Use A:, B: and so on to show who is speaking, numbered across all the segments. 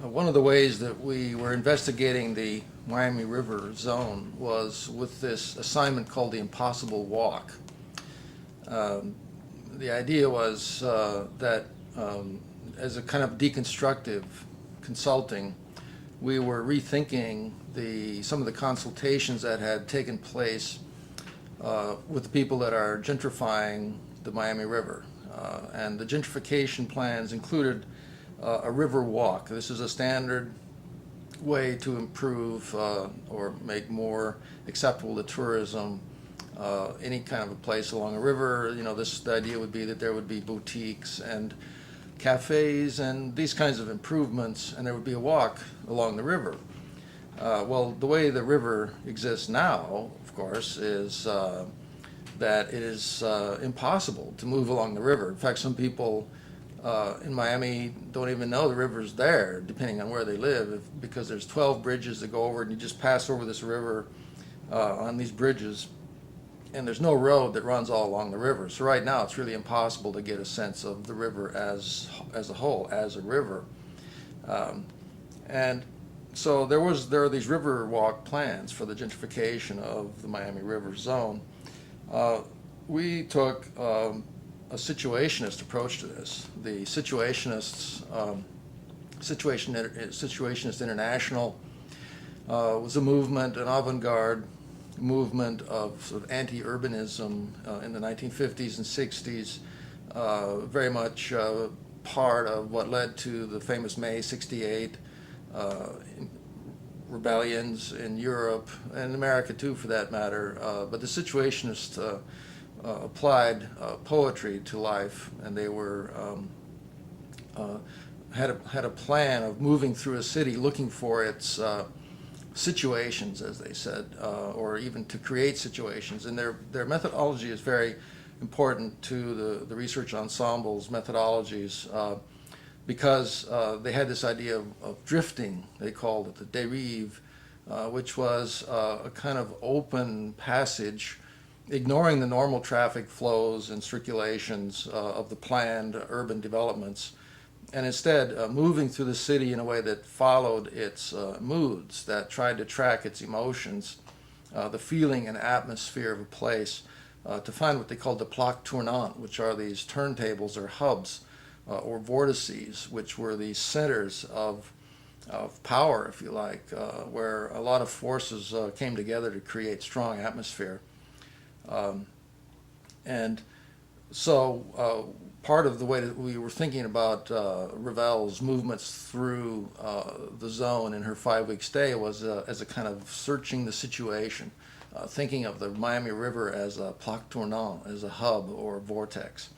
A: One of the ways that we were investigating the Miami River zone was with this assignment called the Impossible Walk. The idea was that as a kind of deconstructive consulting, we were rethinking some of the consultations that had taken place with the people that are gentrifying the Miami River. And the gentrification plans included a river walk. This is a standard way to improve or make more acceptable to tourism any kind of a place along a river. The idea would be that there would be boutiques and cafes and these kinds of improvements, and there would be a walk along the river. Well, the way the river exists now, of course, is that it is impossible to move along the river. In fact, some people in Miami don't even know the river's there, depending on where they live, because there's 12 bridges that go over, and you just pass over this river on these bridges, and there's no road that runs all along the river. So right now, it's really impossible to get a sense of the river as a whole, as a river. And so there are these river walk plans for the gentrification of the Miami River zone. We took a situationist approach to this. The Situationist International was a movement, an avant-garde movement of sort of anti-urbanism in the 1950s and 60s, very much part of what led to the famous May '68 rebellions in Europe and America too, for that matter. But the Situationists applied poetry to life, and they were had a plan of moving through a city, looking for its situations, as they said, or even to create situations. And their methodology is very important to the research ensemble's methodologies, because they had this idea of drifting. They called it the Dérive, which was a kind of open passage, ignoring the normal traffic flows and circulations of the planned urban developments, and instead moving through the city in a way that followed its moods, that tried to track its emotions, the feeling and atmosphere of a place, to find what they called the Plaque Tournante, which are these turntables or hubs or vortices, which were the centers of power, if you like, where a lot of forces came together to create strong atmosphere. And so part of the way that we were thinking about Ravel's movements through the zone in her 5-week stay was as a kind of searching the situation, thinking of the Miami River as a plaque tournante, as a hub or a vortex,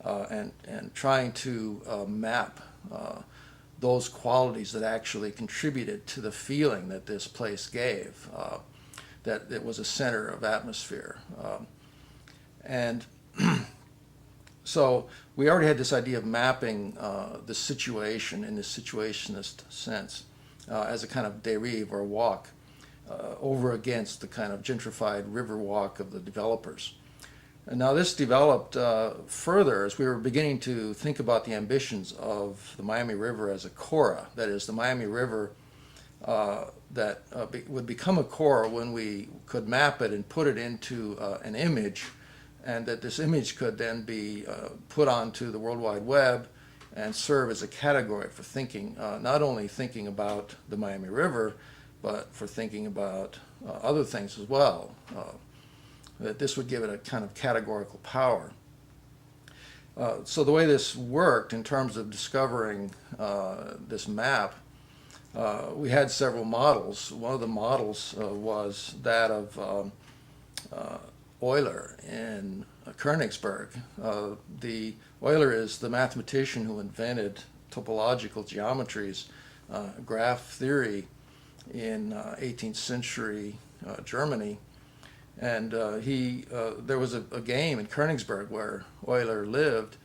A: and trying to map those qualities that actually contributed to the feeling that this place gave, that it was a center of atmosphere. And so we already had this idea of mapping the situation in this situationist sense as a kind of dérive or walk over against the kind of gentrified river walk of the developers. And now this developed further as we were beginning to think about the ambitions of the Miami River as a chora, that is, the Miami River that would become a chora when we could map it and put it into an image, and that this image could then be put onto the World Wide Web and serve as a category for thinking, not only thinking about the Miami River, but for thinking about other things as well, that this would give it a kind of categorical power. So the way this worked in terms of discovering this map, we had several models. One of the models was that of Euler in Königsberg. Euler is the mathematician who invented topological geometries, graph theory in 18th century Germany. And there was a game in Königsberg where Euler lived.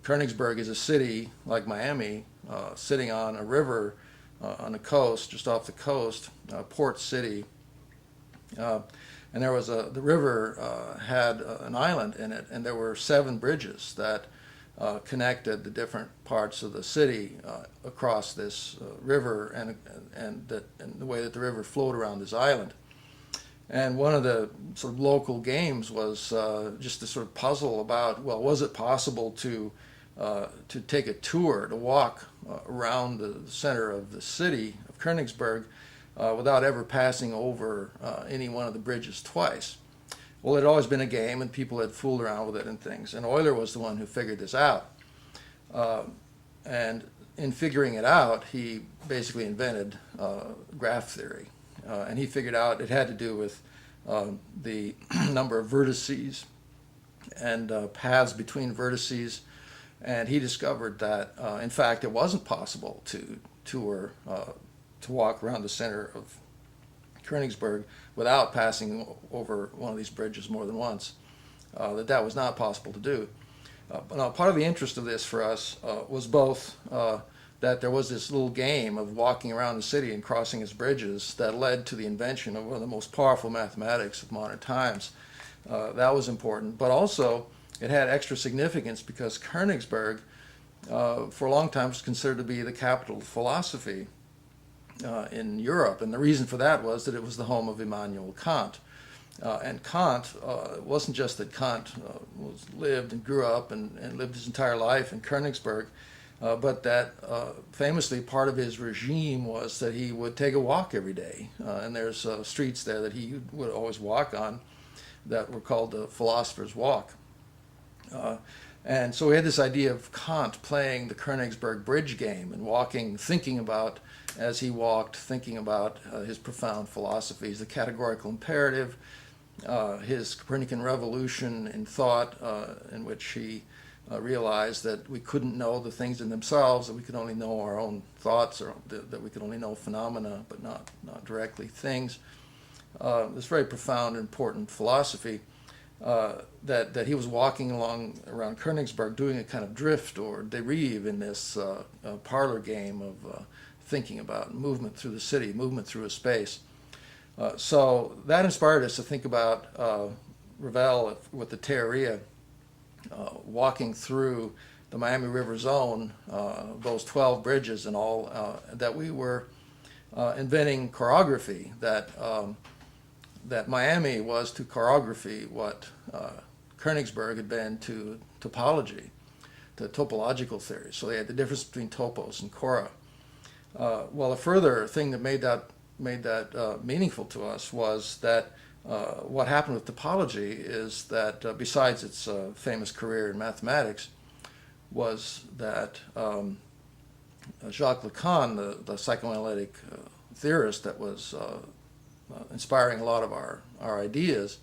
A: Königsberg is a city like Miami, sitting on a river on the coast, just off the coast, port city. And the river had an island in it, and there were 7 bridges that connected the different parts of the city across this river and the way that the river flowed around this island. And one of the sort of local games was just to sort of puzzle about, well, was it possible to take a tour, to walk around the center of the city of Königsberg without ever passing over any one of the bridges twice? Well, it had always been a game, and people had fooled around with it and things. And Euler was the one who figured this out. And in figuring it out, he basically invented graph theory. And he figured out it had to do with the number of vertices and paths between vertices. And he discovered that, in fact, it wasn't possible to walk around the center of Königsberg without passing over one of these bridges more than once, that was not possible to do. Now, part of the interest of this for us was both that there was this little game of walking around the city and crossing its bridges that led to the invention of one of the most powerful mathematics of modern times. That was important, but also it had extra significance because Königsberg, for a long time, was considered to be the capital of philosophy in Europe, and the reason for that was that it was the home of Immanuel Kant. And Kant, it wasn't just that Kant lived and grew up and lived his entire life in Königsberg, but that famously part of his regime was that he would take a walk every day. And there's streets there that he would always walk on that were called the Philosopher's Walk. And so we had this idea of Kant playing the Königsberg bridge game and walking, thinking about, as he walked, thinking about his profound philosophies, the categorical imperative, his Copernican revolution in thought, in which he realized that we couldn't know the things in themselves, that we could only know our own thoughts, or that we could only know phenomena, but not directly things. This very profound and important philosophy that he was walking around Königsberg doing a kind of drift or dérive in this parlor game of thinking about movement through the city, movement through a space. So that inspired us to think about Revel with the Teoria, walking through the Miami River zone, those 12 bridges and all, that we were inventing choreography, that Miami was to choreography what Königsberg had been to topology, to topological theory. So they had the difference between topos and chora. Well, a further thing that made that meaningful to us was that what happened with topology is that besides its famous career in mathematics, was that Jacques Lacan, the psychoanalytic theorist that was inspiring a lot of our ideas,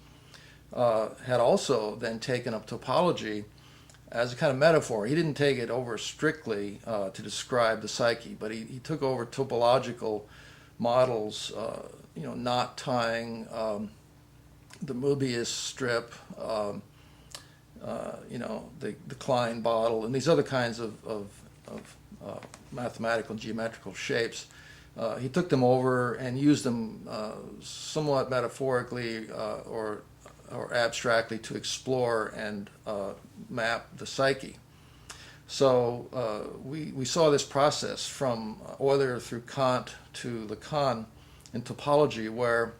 A: had also then taken up topology as a kind of metaphor. He didn't take it over strictly to describe the psyche, but he took over topological models, knot tying, the Möbius strip, the Klein bottle, and these other kinds of mathematical and geometrical shapes. He took them over and used them somewhat metaphorically or abstractly to explore and map the psyche. So we saw this process from Euler through Kant to Lacan in topology, where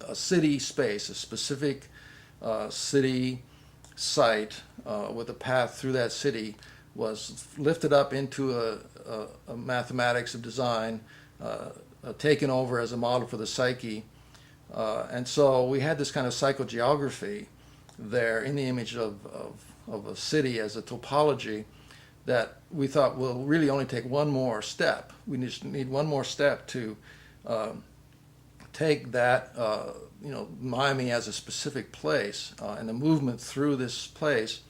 A: a city space, a specific city site with a path through that city, was lifted up into a mathematics of design, taken over as a model for the psyche. And so we had this kind of psychogeography there in the image of a city as a topology that we thought will really only take one more step. We just need one more step to take that, Miami as a specific place and the movement through this place